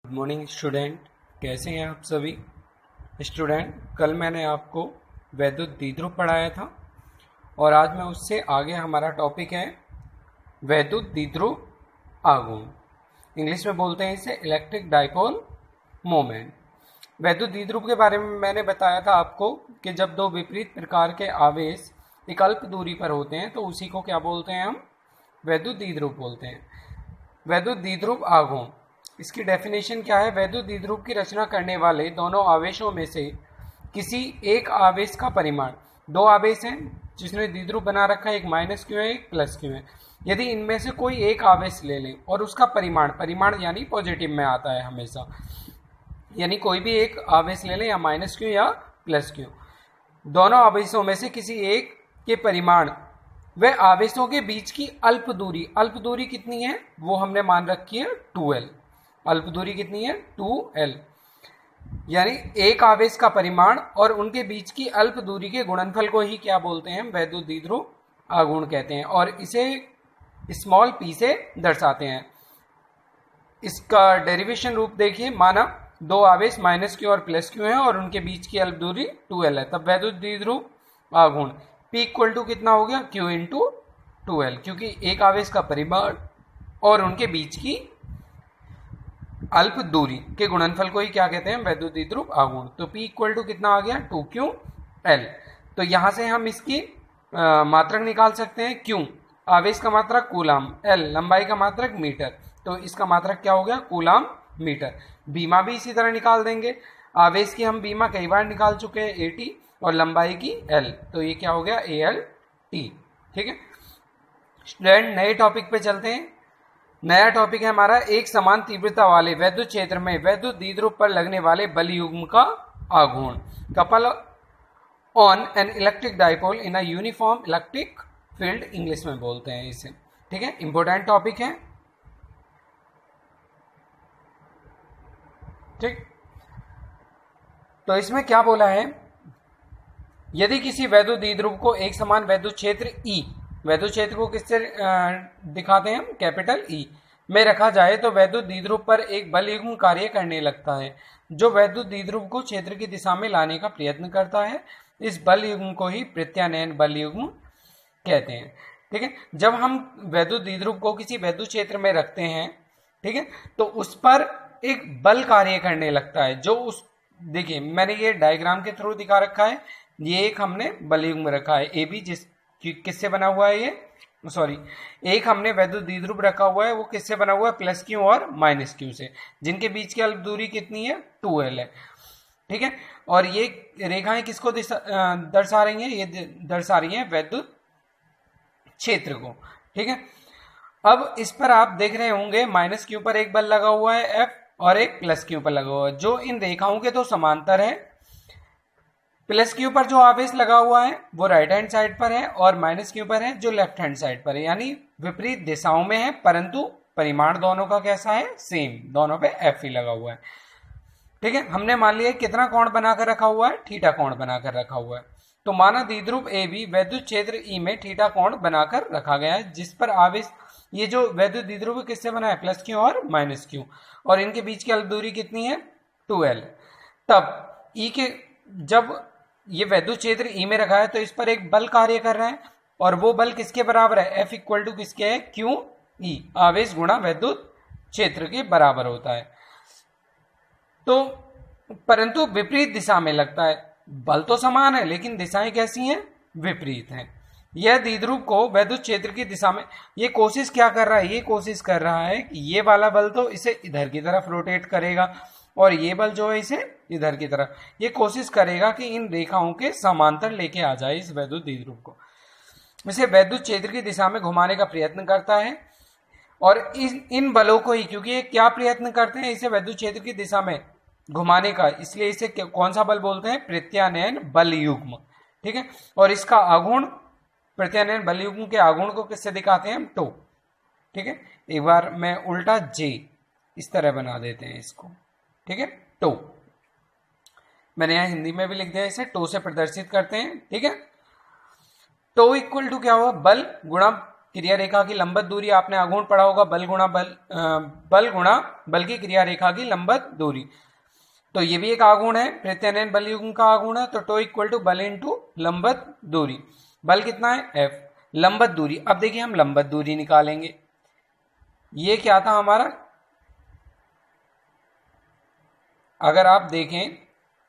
Good morning student, कैसे हैं आप सभी स्टूडेंट। कल मैंने आपको वैद्युत द्विध्रुव पढ़ाया था और आज मैं उससे आगे हमारा टॉपिक है वैद्युत द्विध्रुव आघूर्ण। इंग्लिश में बोलते हैं इसे इलेक्ट्रिक डाइपोल मोमेंट। वैद्युत द्विध्रुव के बारे में मैंने बताया था आपको कि जब दो विपरीत प्रकार के आवेश एक अल्प दूरी पर होते हैं तो उसी को क्या बोलते हैं, हम वैद्युत द्विध्रुव बोलते हैं। वैद्युत द्विध्रुव आघूर्ण, इसकी डेफिनेशन क्या है। वैद्युत द्विध्रुव की रचना करने वाले दोनों आवेशों में से किसी एक आवेश का परिमाण, दो आवेश हैं जिसने द्विध्रुव बना रखा है, एक माइनस क्यू है एक प्लस क्यू है। यदि इनमें से कोई एक आवेश ले लें और उसका परिमाण यानी पॉजिटिव में आता है हमेशा, यानी कोई भी एक आवेश ले लें या माइनस क्यू या प्लस क्यू, दोनों आवेशों में से किसी एक के परिमाण वह आवेशों के बीच की अल्प दूरी कितनी है वो हमने मान रखी है 2L। अल्प दूरी कितनी है 2L, यानी एक आवेश का परिमाण और उनके बीच की अल्प दूरी के गुणनफल को ही क्या बोलते हैं, वैद्युत द्विध्रुव आघूर्ण कहते हैं और इसे स्मॉल p से दर्शाते हैं। इसका डेरिवेशन रूप देखिए, माना दो आवेश माइनस क्यू और प्लस क्यू है और उनके बीच की अल्प दूरी 2L है, तब वैद्युत द्विध्रुव आघूर्ण P इक्वल टू कितना हो गया, Q इंटू 2L, क्योंकि एक आवेश का परिमाण और उनके बीच की अल्प दूरी के गुणनफल को ही क्या कहते हैं, वैद्युत द्विध्रुव आघूर्ण। तो P इक्वल टू कितना आ गया 2QL। तो यहां से हम इसकी मात्रक निकाल सकते हैं। Q आवेश का मात्रक कूलाम, L लंबाई का मात्रक मीटर, तो इसका मात्रक क्या हो गया कूलाम मीटर। बीमा भी इसी तरह निकाल देंगे, आवेश की हम बीमा कई बार निकाल चुके हैं AT और लंबाई की L, तो ये क्या हो गया ALT। ठीक है स्टूडेंट, नए टॉपिक पे चलते हैं। नया टॉपिक है हमारा एक समान तीव्रता वाले वैद्युत क्षेत्र में वैद्युत द्विध्रुव पर लगने वाले बल युग्म का आघूर्ण। Couple on an electric dipole in a uniform electric field, English में बोलते हैं इसे। ठीक है, इंपॉर्टेंट टॉपिक है। ठीक, तो इसमें क्या बोला है, यदि किसी वैद्युत द्विध्रुव को एक समान वैद्युत क्षेत्र E, वैद्युत क्षेत्र को किससे दिखाते हैं हम, कैपिटल E में रखा जाए तो वैद्युत द्विध्रुव पर एक बल युग्म कार्य करने लगता है जो वैद्युत द्विध्रुव को क्षेत्र की दिशा में लाने का प्रयत्न करता है। इस बल युग्म को ही प्रत्यानयन बल युग्म कहते हैं। ठीक है, जब हम वैद्युत द्विध्रुव को किसी वैद्युत क्षेत्र में रखते हैं, ठीक है, तो उस पर एक बल कार्य करने लगता है जो उस, देखिए मैंने ये डायग्राम के थ्रू दिखा रखा है, ये एक हमने बल युग्म रखा है AB, जिस किससे बना हुआ है ये, सॉरी एक हमने वैद्युत द्विध्रुव रखा हुआ है, वो किससे बना हुआ है, प्लस क्यू और माइनस क्यू से, जिनके बीच की अल्प दूरी कितनी है 2L है। ठीक है, और ये रेखाएं किसको दर्शा रही हैं, ये दर्शा रही हैं वैद्युत क्षेत्र को। ठीक है, अब इस पर आप देख रहे होंगे माइनस क्यू पर एक बल लगा हुआ है F और एक प्लस क्यू पर लगा हुआ है, जो इन रेखाओं के तो समांतर है। प्लस क्यू पर जो आवेश लगा हुआ है वो राइट हैंड साइड पर है और माइनस क्यू पर है जो लेफ्ट हैंड साइड पर है, यानी विपरीत दिशाओं में है, परंतु परिमाण दोनों का कैसा है, सेम, दोनों पे F ही लगा हुआ है। ठीक है, हमने मान लिया कितना कोण बनाकर रखा हुआ है, थीटा कोण बनाकर रखा हुआ है। तो माना द्विध्रुव AB वैद्युत क्षेत्र E में थीटा कोण बनाकर रखा गया है, जिस पर आवेश, ये जो वैद्युत द्विध्रुव किससे बना है, प्लस क्यू और माइनस क्यू, और इनके बीच की अल्प दूरी कितनी है 2L। तब E के, जब ये वैद्युत क्षेत्र E में रखा है तो इस पर एक बल कार्य कर रहा है और वो बल किसके बराबर है, F इक्वल टू किसके है, QE, आवेश गुणा वैद्युत क्षेत्र के बराबर होता है। तो परंतु विपरीत दिशा में लगता है, बल तो समान है लेकिन दिशाएं कैसी हैं, विपरीत हैं। यह द्विध्रुव को वैद्युत क्षेत्र की दिशा में, ये कोशिश क्या कर रहा है, ये कोशिश कर रहा है कि ये वाला बल तो इसे इधर की तरफ रोटेट करेगा और ये बल जो है इसे इधर की तरफ, ये कोशिश करेगा कि इन रेखाओं के समांतर लेके आ जाए इस वैद्युत द्विध्रुव को, इसे वैद्युत क्षेत्र की दिशा में घुमाने का प्रयत्न करता है। और इन बलों को ही, क्योंकि ये क्या प्रयत्न करते हैं, इसे वैद्युत क्षेत्र की दिशा में घुमाने का, इसलिए इसे कौन सा बल बोलते हैं, प्रत्यानयन बल युग्म। ठीक है, और इसका आघूर्ण, प्रत्यानयन बल युग्म के आघूर्ण को किससे दिखाते हैं हम, टो। ठीक है, एक बार मैं उल्टा J इस तरह बना देते हैं इसको। ठीक है, टो, मैंने यहां हिंदी में भी लिख दिया, इसे टो से प्रदर्शित करते हैं। ठीक है, टो इक्वल टू क्या हुआ, बल गुणा क्रिया रेखा की लंबवत दूरी आपने आघूर्ण पढ़ा होगा, बल गुणा बल की क्रिया रेखा की लंबवत दूरी। तो ये भी एक आघूर्ण है, प्रत्यानयन बल युग्म का आघूर्ण है, तो टो इक्वल टू बल इंटू लंबवत दूरी। बल कितना है? F। लंबवत दूरी, अब देखिए हम लंबवत दूरी निकालेंगे। ये क्या था हमारा, अगर आप देखें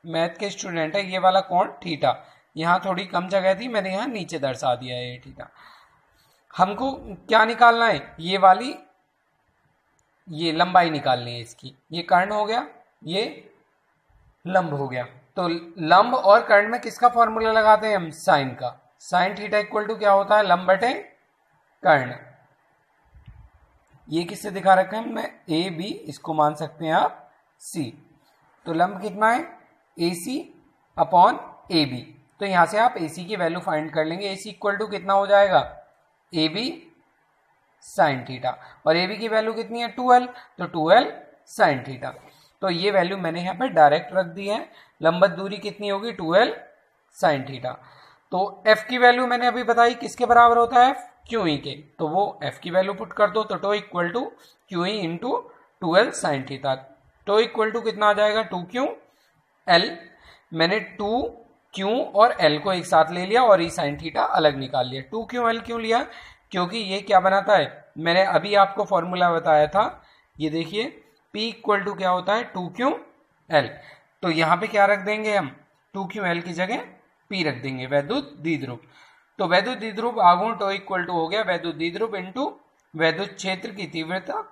मैथ के स्टूडेंट है, ये वाला कोण थीटा, यहां थोड़ी कम जगह थी, मैंने यहां नीचे दर्शा दिया है ये थीटा। हमको क्या निकालना है? ये वाली, ये लंबाई निकालनी है इसकी। ये कर्ण हो गया, ये लंब हो गया। तो लंब और कर्ण में किसका फॉर्मूला लगाते हैं हम? साइन का। साइन थीटा इक्वल टू क्या होता है? लंब बटे कर्ण। ये किससे दिखा रखा है हमने? ए बी, इसको मान सकते हैं आप सी। तो लंब कितना है? ए सी अपॉन ए बी। तो यहां से आप ए सी की वैल्यू फाइंड कर लेंगे। ए सी इक्वल टू कितना हो जाएगा? ए बी साइन थीटा, और ए बी की वैल्यू कितनी है? 12, तो 12 साइन थीटा। तो ये वैल्यू मैंने यहाँ पर डायरेक्ट रख दी है। लंबवत दूरी कितनी होगी? 12 साइन थीटा। तो f की वैल्यू मैंने अभी बताई, किसके बराबर होता है? क्यू ई के। तो वो f की वैल्यू पुट कर दो, तो tau equal to Q E into 12 sine theta. Tau equal to कितना आ जाएगा? 2q l। मैंने 2q और l को एक साथ ले लिया और ई साइन थीटा अलग निकाल लिया। 2q l क्यों लिया? क्योंकि ये क्या बनाता है, मैंने अभी आपको फॉर्मूला बताया था, ये देखिए P इक्वल टू क्या होता है? 2q l। तो यहां पे क्या रख देंगे हम? 2q l की जगह P रख देंगे, वैद्युत द्विध्रुव। तो वैद्युत द्विध्रुव आघूर्ण टो इक्वल टू हो गया वैद्युत द्विध्रुव इंटू वैद्युत क्षेत्र की तीव्रता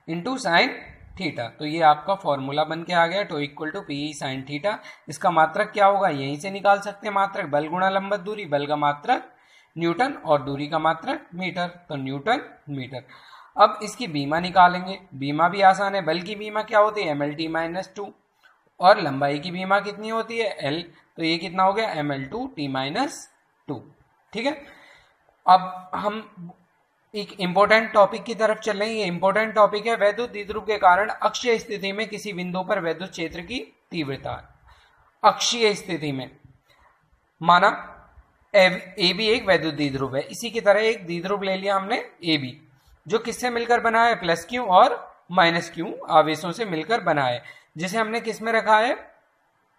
इंटू साइन थीटा। तो ये आपका फॉर्मूला बन के आ गया, tau equal to P sine theta. इसका मात्रक क्या होगा? यहीं से निकाल सकते हैं मात्रक, बल गुणा लंबवत दूरी। बल का मात्रक न्यूटन और दूरी का मात्रक मीटर, तो न्यूटन मीटर। अब इसकी बीमा निकालेंगे। बीमा भी आसान है, बल की बीमा क्या होती है? MLT माइनस 2, और लंबाई की बीमा कितनी होती है? L। तो ये कितना हो गया? ML2T minus 2। ठीक है, अब हम एक इंपॉर्टेंट टॉपिक की तरफ चल रहे हैं। ये इंपॉर्टेंट टॉपिक है, वैद्युत द्विध्रुव के कारण अक्षीय स्थिति में किसी बिंदु पर वैद्युत क्षेत्र की तीव्रता। अक्षीय स्थिति में माना ए बी एक वैद्युत द्विध्रुव है, इसी की तरह एक द्विध्रुव ले लिया हमने ए बी, जो किससे मिलकर बना है? प्लस क्यू और माइनस क्यू आवेशों से मिलकर बना है, जिसे हमने किस में रखा है?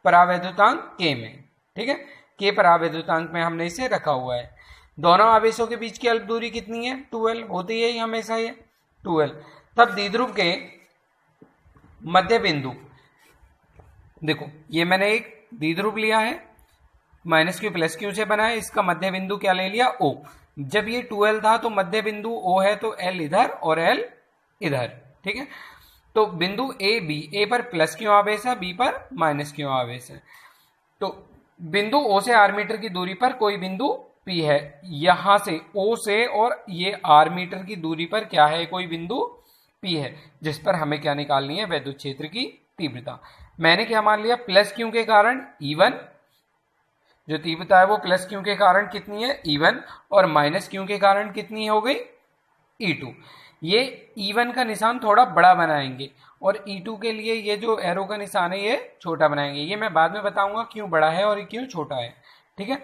परावैद्युतांक के में। ठीक है, के परावैद्युतांक में हमने इसे रखा हुआ है। दोनों आवेशों के बीच की अल्प दूरी कितनी है? 12 होती है हमेशा, ये 12। तब द्विध्रुव के मध्य बिंदु, देखो ये मैंने एक द्विध्रुव लिया है, माइनस क्यू प्लस क्यू से बना है, इसका मध्य बिंदु क्या ले लिया? O। जब ये 12 था तो मध्य बिंदु O है, तो L इधर और L इधर। ठीक है, तो बिंदु ए बी, ए पर प्लस क्यू आवेश है, बी पर माइनस क्यू आवेश है। तो बिंदु O से R मीटर की दूरी पर कोई बिंदु P है, यहां से O से और ये R मीटर की दूरी पर क्या है? कोई बिंदु P है, जिस पर हमें क्या निकालनी है? वैद्युत क्षेत्र की तीव्रता। मैंने क्या मान लिया? प्लस क्यू के कारण E1, जो तीव्रता है वो प्लस क्यू के कारण कितनी है? E1, और माइनस क्यू के कारण कितनी हो गई? E2। ये E1 का निशान थोड़ा बड़ा बनाएंगे और E2 के लिए ये जो एरो का निशान है ये छोटा बनाएंगे। ये मैं बाद में बताऊंगा क्यों बड़ा है और क्यों छोटा है। ठीक है,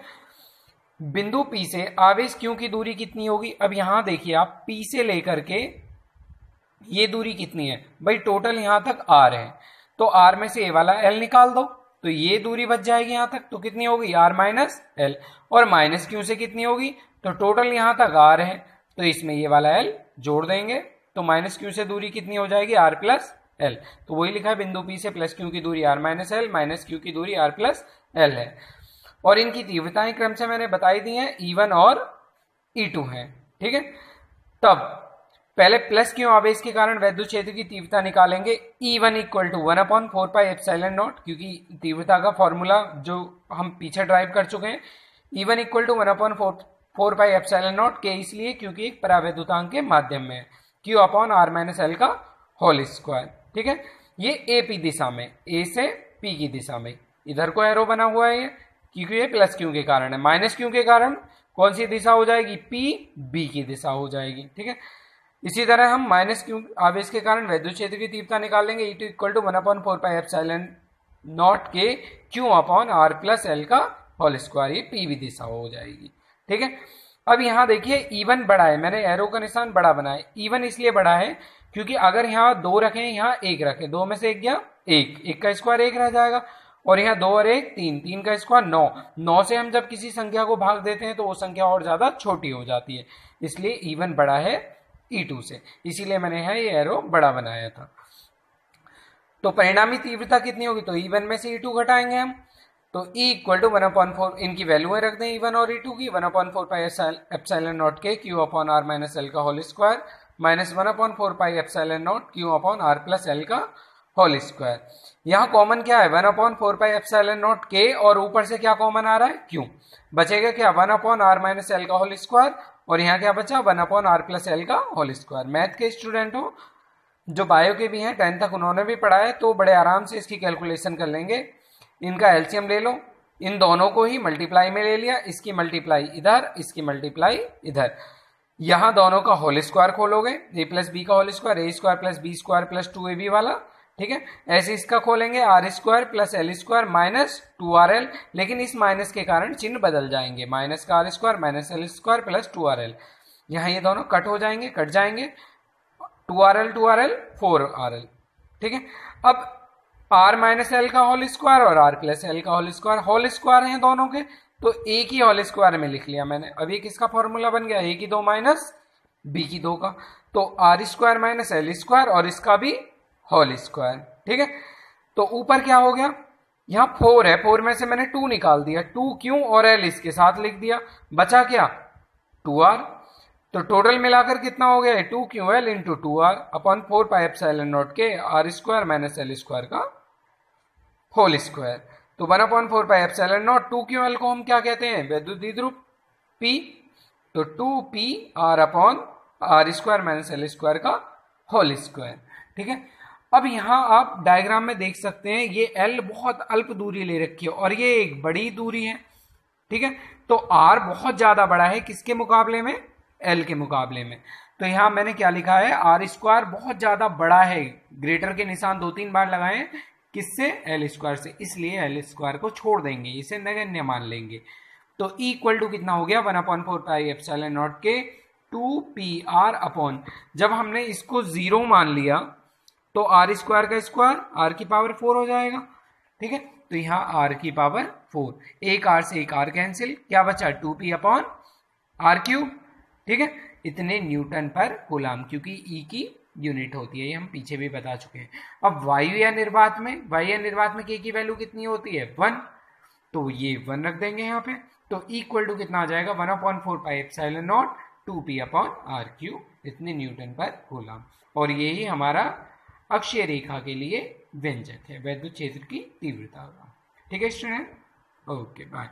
बिंदु P से आवेश Q की दूरी कितनी होगी? अब यहां देखिए आप, P से लेकर के ये दूरी कितनी है भाई? टोटल यहां तक R है, तो R में से ये वाला L निकाल दो, तो ये दूरी बच जाएगी यहां तक, तो कितनी होगी? R minus L। और माइनस क्यू से कितनी होगी? तो टोटल यहां तक R है, तो इसमें ये वाला L जोड़ देंगे, तो माइनस क्यू से दूरी कितनी हो जाएगी? R plus L। तो वही लिखा है, बिंदु P से प्लस क्यू की दूरी R minus L, minus Q की दूरी R प्लस L है। और इनकी तीव्रताएं क्रम से मैंने बताई दी हैं, E1 और E2 है। ठीक है, तब पहले प्लस क्यू आवेश के कारण वैद्युत क्षेत्र की तीव्रता निकालेंगे। E1 equal to 1/4 pi epsilon naught, क्योंकि तीव्रता का फॉर्मूला जो हम पीछे ड्राइव कर चुके हैं। E1 equal to 1/4 pi epsilon naught, के इसलिए क्योंकि एक परावैद्युतांक के माध्यम में है, Q upon R minus L का होल स्क्वायर। ठीक है, ये AP दिशा में, A से P की दिशा में, इधर को एरो बना हुआ है क्योंकि ये प्लस क्यू के कारण है। माइनस क्यू के कारण कौन सी दिशा हो जाएगी? P B की दिशा हो जाएगी। ठीक है, इसी तरह हम माइनस क्यू आवेश के कारण वैद्युत क्षेत्र की तीव्रता निकालेंगे। E2 equal to 1/4 pi epsilon naught के Q upon R plus L का होल स्क्वायर, ये PV दिशा हो जाएगी। ठीक है, अब यहाँ देखिए E1 बड़ा है, मैंने एरो का निशान बड़ा बनाया। E1 इसलिए बड़ा है क्योंकि अगर यहाँ 2 रखें, यहाँ 1 रखें, 2 में से 1 गया 1, 1 का स्क्वायर 1 रह जाएगा, और यहाँ 2 और 1 3, 3 का स्क्वायर 9, 9 से हम जब किसी संख्या को भाग देते हैं तो वो संख्या और ज्यादा छोटी हो जाती है, इसलिए E1 बड़ा है E2 से, इसीलिए मैंने यहाँ ये एरो बड़ा बनाया था। तो परिणामी तीव्रता कितनी होगी, तो E1 में से E2 घटाएंगे हम, तो E इक्वल टू 1/4, इनकी वैल्यूएं रख दें E1 और E2 की, 1/4 पाई एप्सिलॉन नॉट के Q upon R minus L का whole square minus 1/4 pi epsilon naught Q upon R plus L का होल स्क्वायर। यहाँ कॉमन क्या है, 1/4 पाई एप्सिलॉन नॉट के, और ऊपर से क्या कॉमन आ रहा है, Q, बचेगा क्या 1/R माइनस L का होल स्क्वायर, और यहाँ क्या बचा 1/R प्लस L का होल स्क्वायर। मैथ के स्टूडेंट हो, जो बायो के भी हैं, 10 तक उन्होंने भी पढ़ा है, तो बड़े आराम से इसकी कैलकुलेशन कर लेंगे। इनका एलसीएम ले लो, इन दोनों को ही मल्टीप्लाई में ले लिया, इसकी मल्टीप्लाई इधर, इसकी मल्टीप्लाई इधर, यहां दोनों का होल स्क्वायर खोलोगे, ए प्लस बी का whole square, A square plus B square plus 2ab वाला, ठीक है। ऐसे इसका खोलेंगे R square plus L square minus 2rl, लेकिन इस माइनस के कारण चिन्ह बदल जाएंगे, माइनस का R square minus L square plus 2rl, यहाँ ये दोनों कट हो जाएंगे, कट जाएंगे, 2rl 4rl, ठीक है। अब r माइनस एल का होल स्क्वायर और r प्लस एल का होल स्क्वायर हैं दोनों के, तो एक ही होल स्क्वायर में लिख लिया मैंने। अब ये किसका फॉर्मूला बन गया, a की 2 माइनस b की 2 का, तो r square minus L square और इसका भी होल स्क्वायर, ठीक है। तो ऊपर क्या हो गया, यहाँ 4 है, 4 में से मैंने 2 निकाल दिया, 2q और l इसके साथ लिख दिया, बचा क्या 2r, तो टोटल मिलाकर कितना हो गया 2ql इंटू 2r अपॉन 4 पाई एप्सिलॉन नॉट के r square minus L square का होल स्क्वायर। तो 1/4 पाई एप्सिलॉन नॉट 2ql को हम क्या कहते हैं, वैद्युत द्विध्रुव P, तो 2pr upon r square minus L square का होल स्क्वायर, ठीक है। अब यहाँ आप डायग्राम में देख सकते हैं ये L बहुत अल्प दूरी ले रखी है और ये एक बड़ी दूरी है, ठीक है। तो R बहुत ज्यादा बड़ा है किसके मुकाबले में, L के मुकाबले में। तो यहाँ मैंने क्या लिखा है, R स्क्वायर बहुत ज्यादा बड़ा है, ग्रेटर के निशान 2-3 बार लगाए, किससे, L स्क्वायर से, इसलिए L स्क्वायर को छोड़ देंगे, इसे नगण्य मान लेंगे। तो E इक्वल टू कितना हो गया 1/4 पाई एप्सिलॉन नॉट के 2pr अपॉन, जब हमने इसको 0 मान लिया तो r स्क्वायर का स्क्वायर r की पावर 4 हो जाएगा, ठीक है। तो यहाँ r की पावर 4, एक r से एक r कैंसिल, क्या बचा 2p अपॉन r क्यूब, ठीक है। इतने न्यूटन पर कूलम, क्योंकि E की यूनिट होती है, ये हम पीछे भी बता चुके हैं। अब वायु या निर्वात में K की वैल्यू कितनी होती है 1, तो ये 1 रख देंगे यहाँ पे। तो E इक्वल टू कितना आ जाएगा 1/4 pi epsilon not 2p upon r cube, इतने न्यूटन पर कूलम। और यही हमारा अक्षीय रेखा के लिए व्यंजक है वैद्युत क्षेत्र की तीव्रता का, ठीक है स्टूडेंट। Okay bye.